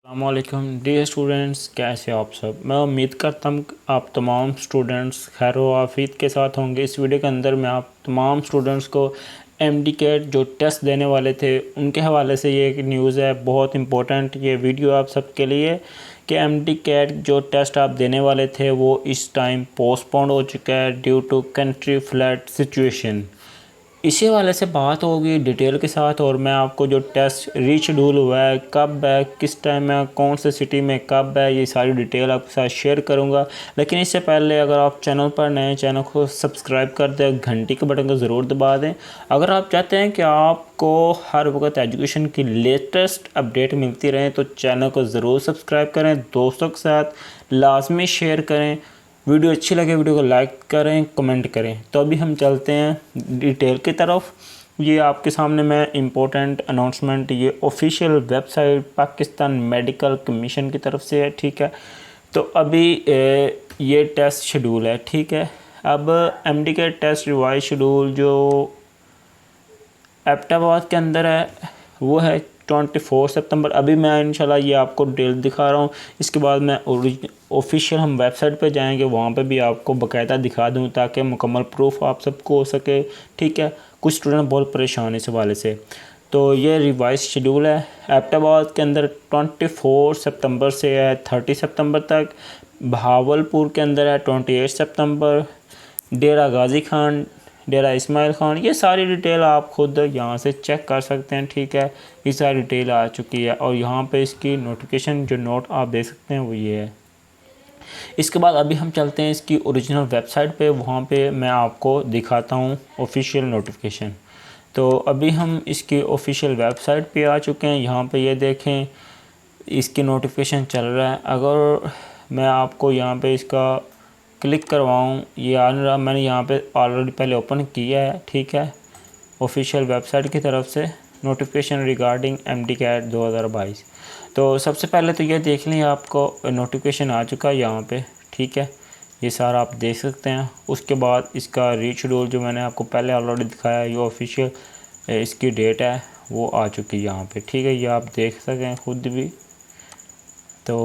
अस्सलामुअलैकुम dear students, कैसे हो आप सब। मैं उम्मीद करता हूँ आप तमाम स्टूडेंट्स खैर व आफियत के साथ होंगे। इस वीडियो के अंदर मैं आप तमाम स्टूडेंट्स को एमडी कैट जो टेस्ट देने वाले थे उनके हवाले से ये एक न्यूज़ है, बहुत इंपॉर्टेंट ये वीडियो आप सबके लिए कि एमडी कैट जो टेस्ट आप देने वाले थे वो इस टाइम पोस्टपोन्ड हो चुका है due to country flood situation. इसी वाले से बात होगी डिटेल के साथ और मैं आपको जो टेस्ट रीशेड्यूल हुआ है, कब है, किस टाइम है, कौन से सिटी में कब है, ये सारी डिटेल आपके साथ शेयर करूंगा। लेकिन इससे पहले अगर आप चैनल पर नए, चैनल को सब्सक्राइब कर दें, घंटी के बटन को ज़रूर दबा दें। अगर आप चाहते हैं कि आपको हर वक्त एजुकेशन की लेटेस्ट अपडेट मिलती रहे तो चैनल को ज़रूर सब्सक्राइब करें, दोस्तों के साथ लाजमी शेयर करें। वीडियो अच्छी लगे वीडियो को लाइक करें, कमेंट करें। तो अभी हम चलते हैं डिटेल की तरफ। ये आपके सामने मैं इम्पोर्टेंट अनाउंसमेंट, ये official website Pakistan medical commission की तरफ से है, ठीक है। तो अभी ये टेस्ट शेड्यूल है, ठीक है। अब एमडी के टेस्ट रिवाइज शेड्यूल जो एबटाबाद के अंदर है वो है 24 सितंबर। अभी मैं इंशाल्लाह ये आपको डिटेल दिखा रहा हूँ। इसके बाद मैं ऑफिशियल हम वेबसाइट पे जाएंगे, वहाँ पे भी आपको बाकायदा दिखा दूँ ताकि मुकम्मल प्रूफ आप सबको हो सके, ठीक है। कुछ स्टूडेंट बहुत परेशान इस हवाले से। तो ये रिवाइज शेड्यूल है एबटाबाद के अंदर 24 सितंबर से है 30 सितंबर तक। बहावलपुर के अंदर है 28 सितंबर। डेरा गाजी खान, डेरा इस्माइल खान, ये सारी डिटेल आप खुद यहाँ से चेक कर सकते हैं, ठीक है। ये सारी डिटेल आ चुकी है और यहाँ पे इसकी नोटिफिकेशन जो नोट आप देख सकते हैं वो ये है। इसके बाद अभी हम चलते हैं इसकी ओरिजिनल वेबसाइट पे, वहाँ पे मैं आपको दिखाता हूँ ऑफिशियल नोटिफिकेशन। तो अभी हम इसकी ऑफिशियल वेबसाइट पे आ चुके हैं। यहाँ पे ये देखें इसकी नोटिफिकेशन चल रहा है। अगर मैं आपको यहाँ पे इसका क्लिक करवाऊँ, ये आ नहीं रहा, मैंने यहाँ पे ऑलरेडी पहले ओपन किया है, ठीक है। ऑफिशियल वेबसाइट की तरफ से नोटिफिकेशन रिगार्डिंग एमडी कैट 2022। तो सबसे पहले तो ये देख लें, आपको नोटिफिकेशन आ चुका है यहाँ पे, ठीक है। ये सारा आप देख सकते हैं। उसके बाद इसका रीशेड्यूल जो मैंने आपको पहले ऑलरेडी दिखाया है, ये ऑफिशियल इसकी डेट है वो आ चुकी है यहाँ पे, ठीक है। ये आप देख सकें खुद भी। तो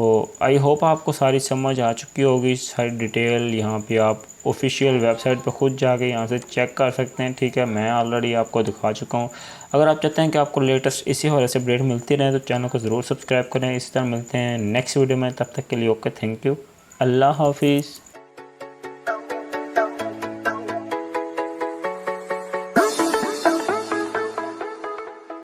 आई होप आपको सारी समझ आ चुकी होगी, सारी डिटेल यहाँ पे आप ऑफिशियल वेबसाइट पे खुद जाके यहाँ से चेक कर सकते हैं, ठीक है। मैं ऑलरेडी आपको दिखा चुका हूँ। अगर आप चाहते हैं कि आपको लेटेस्ट इसी वजह से अपडेट मिलती रहे तो चैनल को ज़रूर सब्सक्राइब करें। इसी तरह मिलते हैं नेक्स्ट वीडियो में, तब तक के लिए ओके, थैंक यू, अल्लाह हाफिज़।